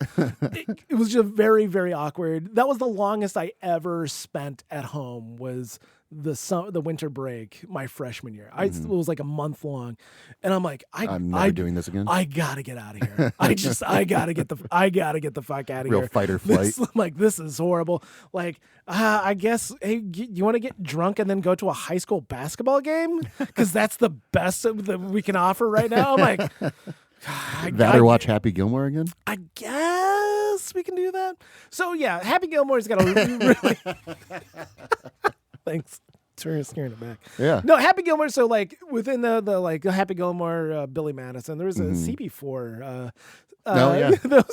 It was just very, very awkward. That was the longest I ever spent at home. Was the winter break my freshman year. It was like a month long, and I'm like, I'm never doing this again. I gotta get out of here. I gotta get the fuck out of here. Real fight or flight. This is horrible. Like, I guess, hey, you want to get drunk and then go to a high school basketball game because that's the best that we can offer right now. I'm like, or watch Happy Gilmore again. I guess we can do that. So yeah, Happy Gilmore's got a really. Thanks for scaring it back. Yeah. No, Happy Gilmore. So like within the like Happy Gilmore, Billy Madison. There was a CB4. Yeah. There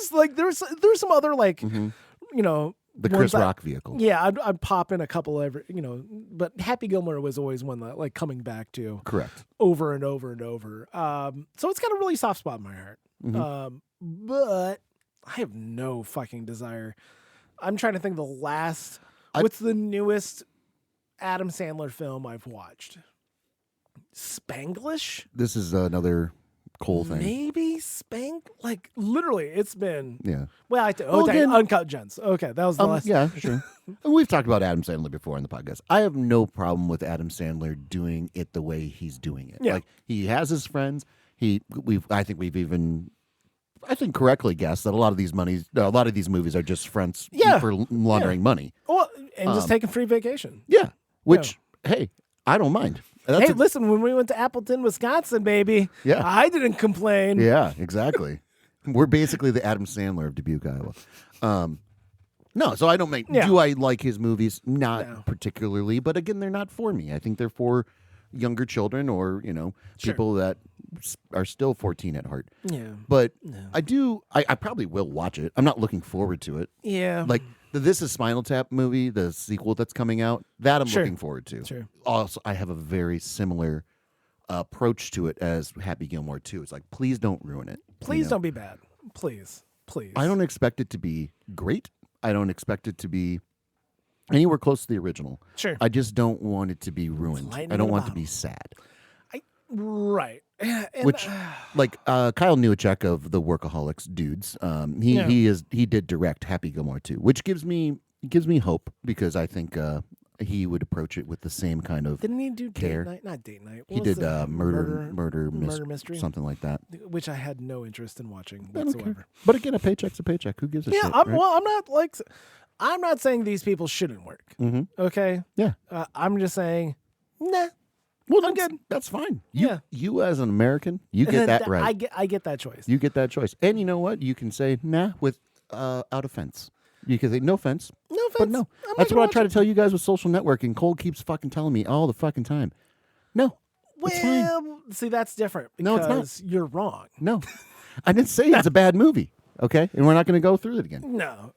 was some other like you know, the Chris Rock vehicle. Yeah, I'd pop in a couple every, but Happy Gilmore was always one that like coming back to. Correct. Over and over and over. So it's got a really soft spot in my heart. But I have no fucking desire. I'm trying to think of what's the newest Adam Sandler film I've watched? Spanglish? This is another Cole thing. Maybe like literally it's been Well, again, Uncut Gems. Okay, that was the last. Yeah, sure. We've talked about Adam Sandler before on the podcast. I have no problem with Adam Sandler doing it the way he's doing it. Yeah. Like he has his friends. I think we've even correctly guessed that a lot of these movies are just fronts for laundering money. Well, and just taking free vacation. Yeah. Which, hey, I don't mind. Listen, when we went to Appleton, Wisconsin, baby, I didn't complain. Yeah, exactly. We're basically the Adam Sandler of Dubuque, Iowa. No, so I don't make. Do I like his movies? Not particularly, but again, they're not for me. I think they're for younger children or people that are still 14 at heart. Yeah, but I do. I probably will watch it. I'm not looking forward to it. Yeah, like the This Is Spinal Tap movie, the sequel that's coming out. That I'm looking forward to. Sure. Also, I have a very similar approach to it as Happy Gilmore 2. It's like, please don't ruin it. Please don't be bad. Please. I don't expect it to be great. I don't expect it to be anywhere close to the original. Sure. I just don't want it to be ruined. I don't want it to be sad. Right. And, which, like Kyle Newacek of the Workaholics dudes, he did direct Happy Gilmore 2, which gives me hope because I think he would approach it with the same kind of didn't he do care. Date Night? Not Date Night. He did murder mystery, something like that, which I had no interest in watching whatsoever. But again, a paycheck's a paycheck. Who gives a shit? I'm not saying these people shouldn't work. Okay. Yeah. I'm just saying, nah. Well, I'm good. That's fine. You as an American, you get that right. I get that choice. You get that choice, and you know what? You can say nah with out offense. You can say no offense. No offense. But no. That's what I try to tell you guys with social networking. Cole keeps fucking telling me all the fucking time. No. It's fine. See, that's different. No, it's not. You're wrong. No. I didn't say it's a bad movie. Okay, and we're not going to go through it again. No.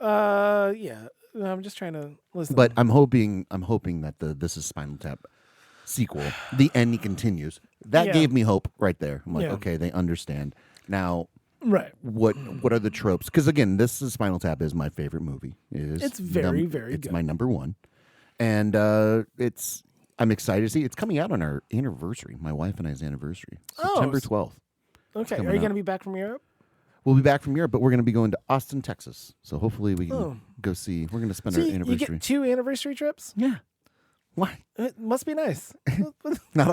Yeah. No, I'm just trying to listen. But I'm hoping that the This Is Spinal Tap sequel, the ending continues. That Yeah. gave me hope right there. I'm like, Yeah. okay, they understand now. Right. What are the tropes? Because again, This Is Spinal Tap is my favorite movie. It's very, very It's good. my number one, and I'm excited to see. It's coming out on our anniversary, my wife and I's anniversary, September 12th. Okay. Are coming you up. going to be back from Europe? We'll be back from Europe, but we're going to be going to Austin, Texas. So hopefully we can Oh. go see. We're going to spend So our you anniversary. get 2 anniversary trips? Yeah. Why? It must be nice. Not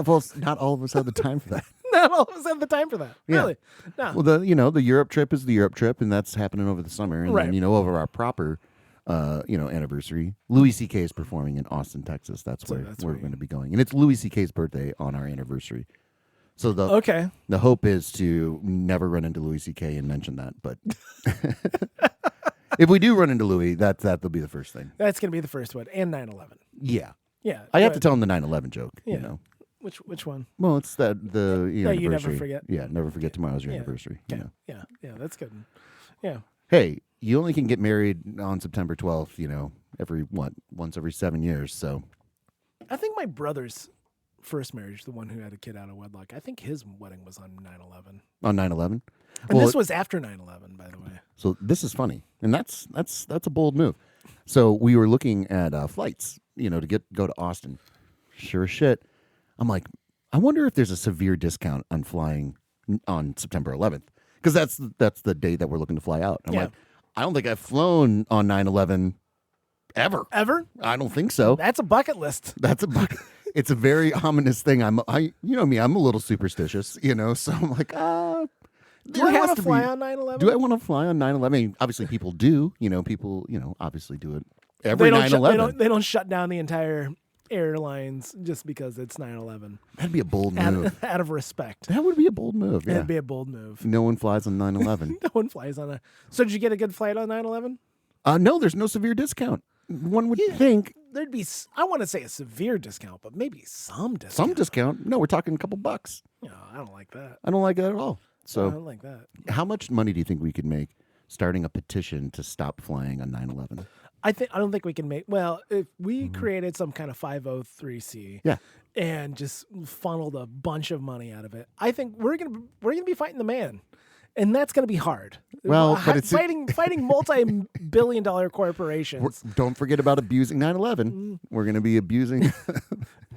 all of us have the time for that. Not all of us have the time for that. Yeah. Really? No. Well, the Europe trip is the Europe trip, and that's happening over the summer. And Right. then over our proper, anniversary, Louis C.K. is performing in Austin, Texas. That's where that's we're where going to be going, and it's Louis C.K.'s birthday on our anniversary. So Okay. the hope is to never run into Louis C.K. and mention that. But if we do run into Louis, that'll be the first thing. That's going to be the first one. And 9/11. Yeah, Yeah. I have but- to tell him the 9/11 joke. Yeah. Which one? Well, it's the Yeah, you never anniversary. very Yeah, never forget tomorrow's your Yeah. anniversary. Yeah. You know. Yeah. That's good. Yeah. Hey, you only can get married on September 12th. Once every 7 years. So I think my brother's first marriage, the one who had a kid out of wedlock, I think his wedding was on 9/11. on 9/11. And this was after 9/11, by the way. So this is funny, and that's a bold move. So we were looking at flights, to go to Austin. Sure as shit, I'm like, I wonder if there's a severe discount on flying on September 11th, because that's the day that we're looking to fly out. I'm Yeah. like, I don't think I've flown on 9/11 ever. Ever? I don't think so. That's a bucket list. That's a bucket. It's a very ominous thing. You know me. I'm a little superstitious. So I'm like, Do I want to fly on 9/11? Do I want to fly on 9/11? I mean, obviously people do. People, obviously do it every They don't 9/11. they don't shut down the entire airlines just because it's 9/11. That'd be a bold move. Out of respect. That would be a bold move. Yeah. That'd be a bold move. No one flies on 9/11. No one flies on a. So did you get a good flight on 9/11? No, there's no severe discount. One would think There'd be. I want to say a severe discount, but maybe some discount. some discount. No, we're talking a couple bucks. No, I don't like that. I don't like that at all. I So, don't like that. how much money do you think we could make starting a petition to stop flying on 9/11? I don't think we can make. Well, if we created some kind of 503c, Yeah. and just funneled a bunch of money out of it, I think we're gonna be fighting the man, and that's gonna be hard. Well, but it's fighting multi-billion-dollar corporations. Don't forget about abusing 9/11. We're going to be abusing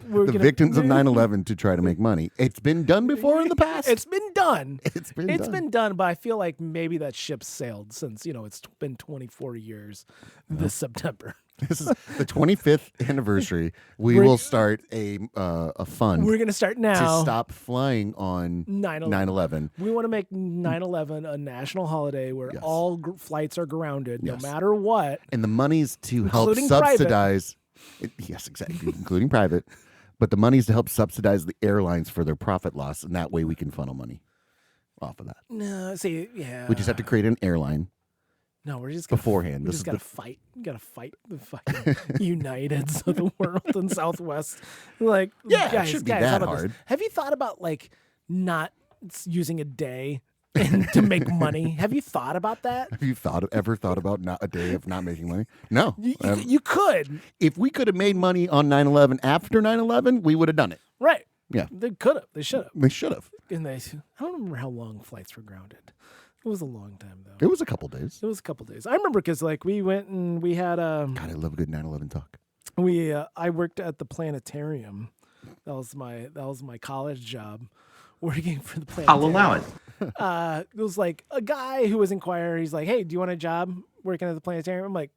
We're the gonna- victims of 9/11 to try to make money. It's been done before in the past. It's been done. It's been It's done. been done, but I feel like maybe that ship sailed since it's been 24 years this September. This is the 25th anniversary. We We're- will start a fund We're gonna start to now. stop flying on 9/11. 9/11. We want to make 9/11 a national holiday where Yes. all flights are grounded, Yes. no matter what. And the money's to help Including private. subsidize. Yes, exactly, including private. But the money's to help subsidize the airlines for their profit loss, and that way we can funnel money off of that. No, see, yeah. We just have to create an airline. No, we're just gonna, beforehand. We This just is gotta fight. We gotta fight the fucking Uniteds of the world and Southwest. Like, Yeah, it guys, shouldn't be guys, that how about hard. this? Have you thought about not using a day to make money? Have you thought about that? Have you ever thought about not a day of not making money? No. You could, If we could have made money on 9/11 after 9/11, we would have done it. right? Yeah. They could have. They should have. We should have. And I don't remember how long flights were grounded. It was a long time though. It was a couple days. It was a couple days. I remember because we went and we had God, I love a good 9/11 talk. I worked at the planetarium. That was my college job, working for the planetarium. I'll allow it. It was like a guy who was inquiring. He's like, "Hey, do you want a job working at the planetarium?" I'm like,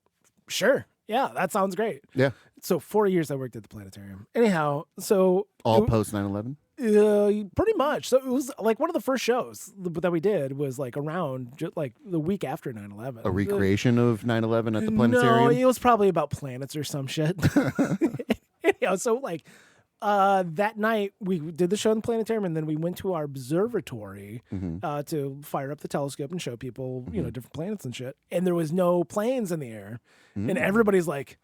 "Sure, yeah, that sounds great." Yeah. So 4 years I worked at the planetarium. Anyhow, so All post 9/11? pretty much. So it was like one of the first shows that we did was like around like the week after 9/11. A recreation of 9/11 at the No, planetarium? it was probably about planets or some shit. Anyhow, so like that night we did the show in the planetarium, and then we went to our observatory to fire up the telescope and show people, different planets and shit. And there was no planes in the air, and everybody's like,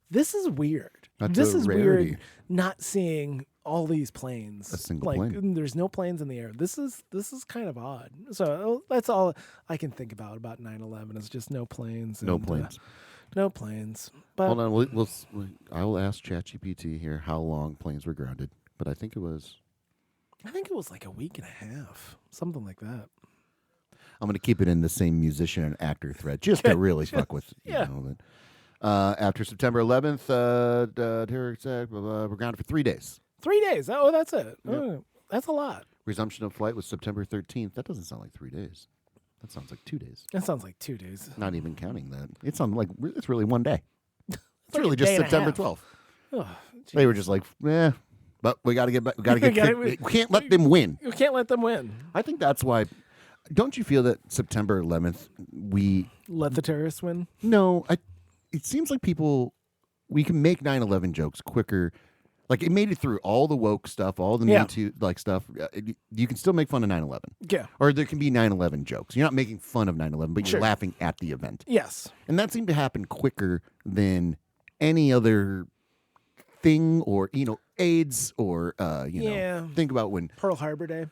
"This is weird. That's this a is rarity. weird. Not seeing all these planes. A single like, plane. There's no planes in the air. This is kind of odd. So that's all I can think about 9/11 is just no planes. No and, planes. No planes. But Hold on. I will ask ChatGPT here how long planes were grounded. But I think it was like a week and a half, something like that. I'm going to keep it in the same musician and actor thread just to really fuck with. Yeah. After September 11th, terror attack, we're grounded for 3 days. 3 days. Oh, that's it. Yep. Oh, that's a lot. Resumption of flight was September 13th. That doesn't sound like 3 days. That sounds like 2 days. That sounds like 2 days. Not even counting that. It's really 1 day. It's like really a just day and a September half. 12th. Oh, They were just like, but we got to get back. We got to get. We We can't let them win. You can't let them win. I think that's why. Don't you feel that September 11th we Let the terrorists win. No, it seems like we can make 9/11 jokes quicker. Like it made it through all the woke stuff, all the Me Too stuff. You can still make fun of 9/11. Yeah. Or there can be 9/11 jokes. You're not making fun of 9/11, but Sure. you're laughing at the event. Yes. And that seemed to happen quicker than any other thing, or AIDS, or think about when Pearl Harbor Day.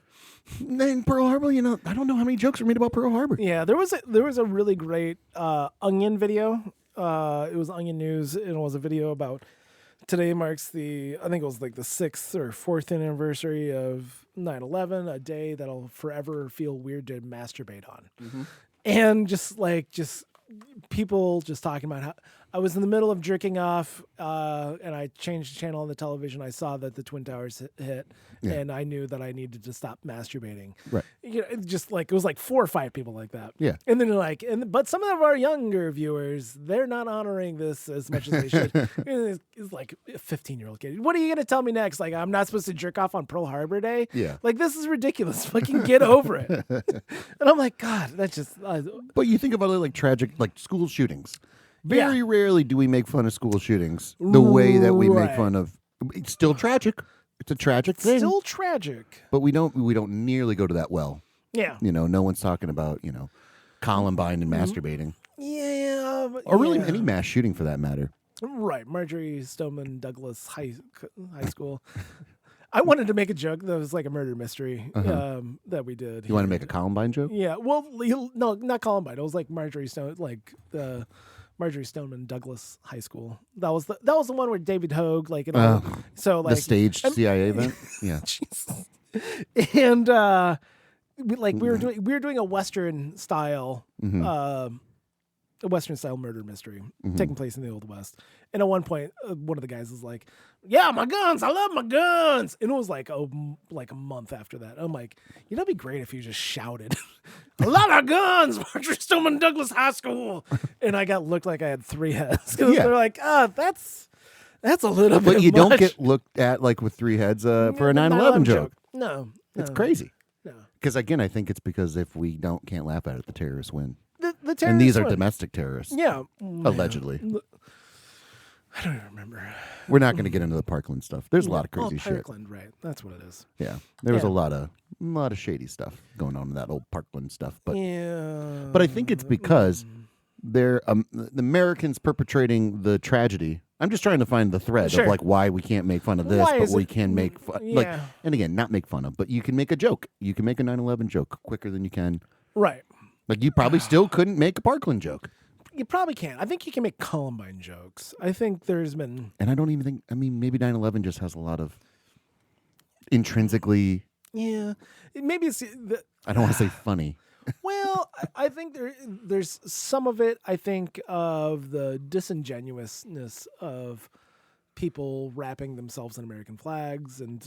in Pearl Harbor. I don't know how many jokes were made about Pearl Harbor. Yeah, there was a really great Onion video. It was Onion News, and it was a video about today marks I think it was like the 6th or 4th anniversary of 9/11, a day that'll forever feel weird to masturbate on. Mm-hmm. And just people just talking about how I was in the middle of jerking off, and I changed the channel on the television. I saw that the Twin Towers hit, and I knew that I needed to stop masturbating. Right. It was like 4 or 5 people like that. Yeah. And then but some of our younger viewers, they're not honoring this as much as they should. It's like a 15-year-old kid. What are you going to tell me next? Like, I'm not supposed to jerk off on Pearl Harbor Day? Yeah. Like, this is ridiculous. Fucking get over it. And I'm like, God, that's just... But you think about it like tragic, like school shootings. Very rarely do we make fun of school shootings the way that we make fun of. It's still tragic. It's a tragic thing. Still tragic. But we don't nearly go to that well. Yeah. No one's talking about, Columbine and masturbating. Yeah. Or really any mass shooting for that matter. Right. Marjorie Stoneman Douglas High School. I wanted to make a joke that was like a murder mystery that we did. You want to make a Columbine joke? Yeah. Well, no, not Columbine. It was like Marjorie Stoneman Douglas High School. That was the one where David Hogue The staged CIA event. Yeah. Jesus. And we were doing a Western style a Western style murder mystery taking place in the Old West. And at one point, one of the guys was like, "Yeah, my guns! I love my guns!" And it was like a month after that. I'm like, it'd be great if you just shouted, "I love our guns! Marjorie Stoneman Douglas High School!" And I looked like I had 3 heads. They're like, that's a little bit. But you much. don't get looked at like with 3 heads for a 9/11 joke. No, It's crazy. No. Because again, I think it's because if we can't laugh at it, the terrorists win. The terrorists And these are win. domestic terrorists. Yeah. Allegedly. I don't even remember. We're not going to get into the Parkland stuff. There's a lot of crazy shit. Parkland, right? That's what it is. Yeah, there was a lot of shady stuff going on in that old Parkland stuff. But but I think it's because they're the Americans perpetrating the tragedy. I'm just trying to find the thread of like why we can't make fun of this, but we can make fun. Like, and again, not make fun of, but you can make a joke. You can make a 9/11 joke quicker than you can. Right. Like you probably still couldn't make a Parkland joke. You probably can't. I think you can make Columbine jokes. I think there's been... And I don't even think... I mean, maybe 9/11 just has a lot of intrinsically... Yeah. Maybe it's... I don't want to say funny. Well, I think there's some of it, I think, of the disingenuousness of people wrapping themselves in American flags and,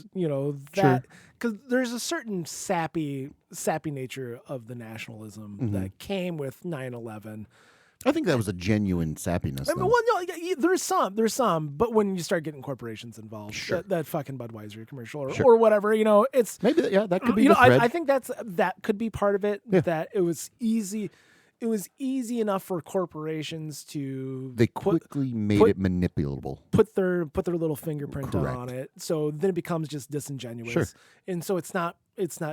that... Because there's a certain sappy nature of the nationalism that came with 9/11. I think that was a genuine sappiness. I mean, well, no, there's some, but when you start getting corporations involved, that fucking Budweiser commercial or whatever, it's maybe that could be. I think that could be part of it. Yeah. That it was easy. it was easy enough for corporations to They quickly made put- it manipulable. put their little fingerprint Correct. on it. So then it becomes just disingenuous. Sure. And so it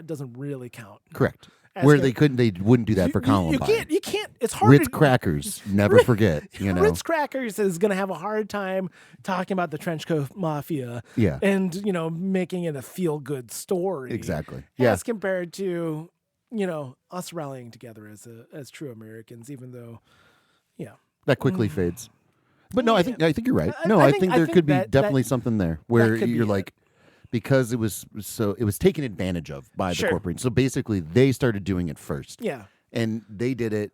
doesn't really count. Correct. As Where com- they wouldn't do that for Columbine. You can't. It's hard. Ritz to, crackers, never forget. You know, Ritz Crackers is going to have a hard time talking about the Trenchcoat Mafia. Yeah. And, making it a feel good story. Exactly. Yeah. As compared to, us rallying together as true Americans, even though, That quickly fades. But no, I think you're right. I- No, I I think- think I there think could be that- definitely something there where could be you're it. like, because it was taken advantage of by the Sure. corporation. So basically, they started doing it first. Yeah. And they did it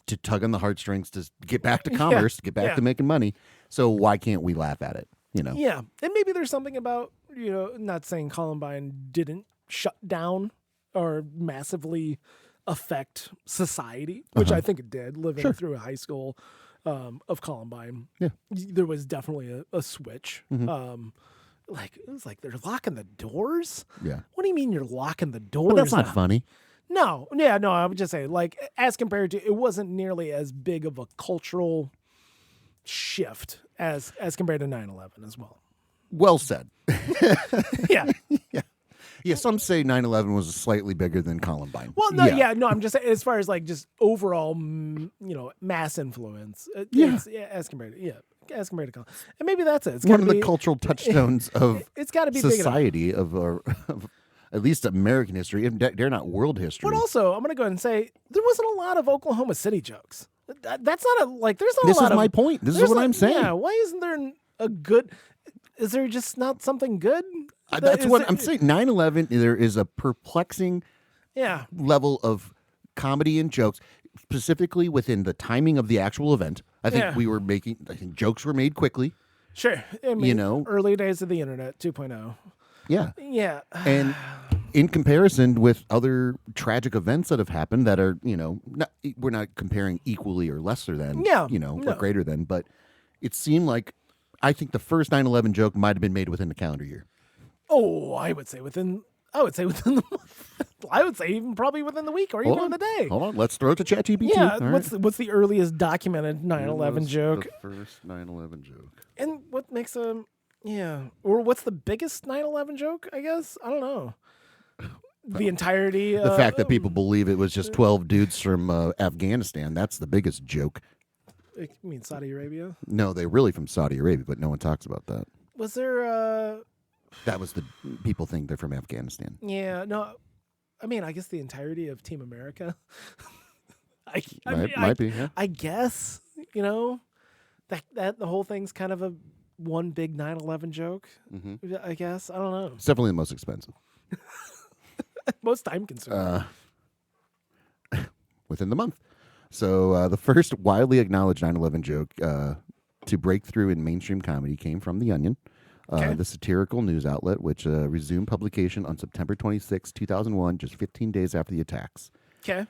to tug on the heartstrings to get back to commerce, to get back yeah. to making money. So why can't we laugh at it? Yeah. And maybe there's something about, not saying Columbine didn't shut down or massively affect society, which I think it did, living through a high school of Columbine. Yeah. There was definitely a switch. It was like they're locking the doors. Yeah. What do you mean you're locking the doors? But that's not now? funny. No, yeah, no. I would just say, as compared to, it wasn't nearly as big of a cultural shift as compared to 9/11 as well. Well said. Yeah. Yeah, some say 9/11 was slightly bigger than Columbine. Well, no, no. I'm just saying, as far as just overall, mass influence. As compared to Columbine, and maybe that's it. It's One gotta of the be- cultural touchstones of It's got to be big enough. society of at least American history, if they're not world history. But also, I'm going to go ahead and say there wasn't a lot of Oklahoma City jokes. That's not there's not This a lot is of. my point. This is there's what not- I'm saying. Yeah, why isn't there a good? Is there just not something good? That's Is what it- I'm saying. 9/11, there is a perplexing Yeah, level of comedy and jokes, specifically within the timing of the actual event. I think Yeah. I think jokes were made quickly. sure. I mean, know. early days of the internet 2.0. Yeah. Yeah, And in comparison with other tragic events that have happened that are, we're not comparing equally or lesser than, Yeah, or no. greater than, but it seemed like I think the first 9/11 joke might have been made within the calendar year. oh, I would say within the month. I would say even probably within the week or Hold even on. the day. Hold on. Let's throw it to ChatGPT. Yeah, All right. what's the earliest documented 9/11 joke? The first 9/11 joke. And what makes or what's the biggest 9/11 joke? I guess I don't know. The entirety. The fact that people believe it was just 12 dudes from Afghanistan, that's the biggest joke. You mean Saudi Arabia? No, they're really from Saudi Arabia, but no one talks about that. Was there? That was the people think they're from Afghanistan. Yeah, no. I mean, I guess the entirety of Team America. Might be, yeah. I guess that the whole thing's kind of a one big 9/11 joke. Mm-hmm. I guess I don't know. It's definitely the most expensive. Most time consuming. Within the month. So the first widely acknowledged 9/11 joke to break through in mainstream comedy came from The Onion, Okay. the satirical news outlet, which resumed publication on September 26, 2001, just 15 days after the attacks, Okay.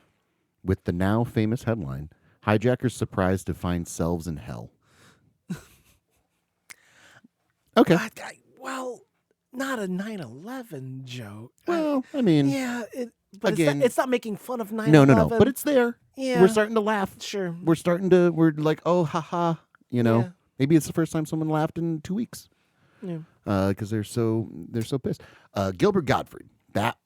with the now famous headline, "Hijackers surprised to find selves in hell." Okay. Well, not a 9/11 joke. Well, I mean, Yeah, but Again- it's not making fun of 9/11. no. But it's there. Yeah. We're starting to laugh. Sure. We're like, oh, haha. Yeah. Maybe it's the first time someone laughed in 2 weeks. Yeah. Because they're so pissed. Gilbert Gottfried, that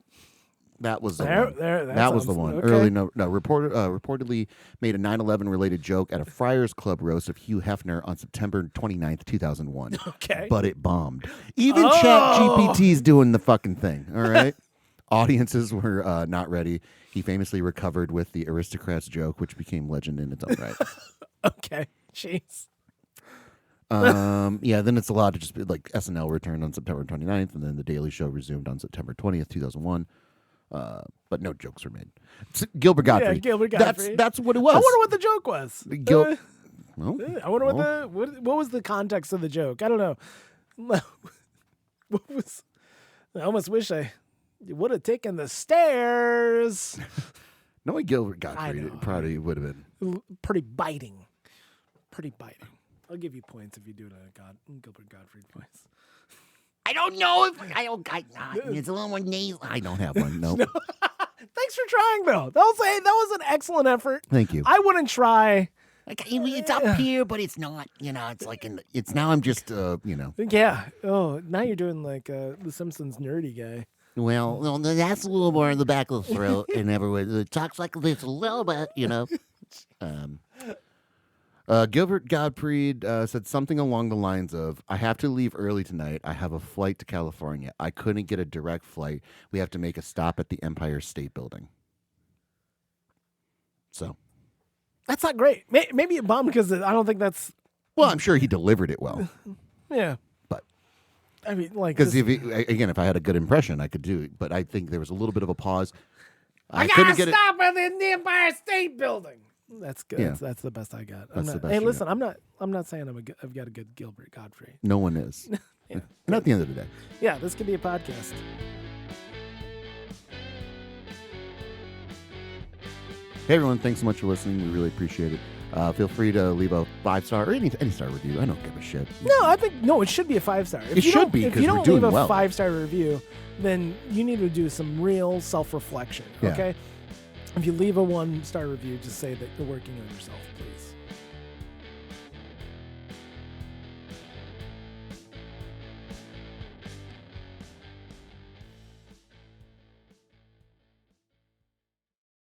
was the one. That was the sounds- one. okay. Early reportedly made a 9/11 related joke at a Friars Club roast of Hugh Hefner on September 29th, 2001. Okay. But it bombed. Even Oh. ChatGPT's doing the fucking thing. All right. Audiences were not ready. He famously recovered with the aristocrats joke, which became legend in its own right. Okay. Jeez. Yeah, then it's allowed to just be like SNL returned on September 29th, and then The Daily Show resumed on September 20th, 2001. But no jokes were made. Gilbert Gottfried. Yeah, Gilbert Gottfried. That's what it was. I wonder what the joke was. Well, I wonder what was the context of the joke. I don't know. What was? I almost wish I would have taken the stairs. no, Gilbert I Gottfried know. it probably would have been. Pretty biting. Pretty biting. I'll give you points if you do it in a Gilbert Gottfried voice. I don't know if I don't got it's a little more nasal. I don't have one. No. Thanks for trying, though. That was an excellent effort. Thank you. I wouldn't try. Like it's up here, but it's not. It's like It's now I'm just, Yeah. Oh, now you're doing like the Simpsons nerdy guy. well, that's a little more in the back of the throat, and everyone it talks like this a little bit. Gilbert Gottfried said something along the lines of, I have to leave early tonight. I have a flight to California. I couldn't get a direct flight. We have to make a stop at the Empire State Building. So. That's not great. Maybe it bombed because I don't think that's. Well, I'm sure he delivered it well. Yeah. But. I mean, like. Because if I had a good impression, I could do it. But I think there was a little bit of a pause. I gotta stop at the Empire State Building. That's good. Yeah. That's the best I got. That's the best Hey, you listen, I'm not saying I've got a good Gilbert Godfrey. No one is. Yeah. And at the end of the day. Yeah, this could be a podcast. Hey, everyone. Thanks so much for listening. We really appreciate it. Feel free to leave a 5-star or any star review. I don't give a shit. No, I think it should be a 5-star. It should be, If 'cause you we're don't doing leave a well. 5-star review, then you need to do some real self-reflection. Yeah. Okay. If you leave a 1-star review, just say that you're working on yourself, please.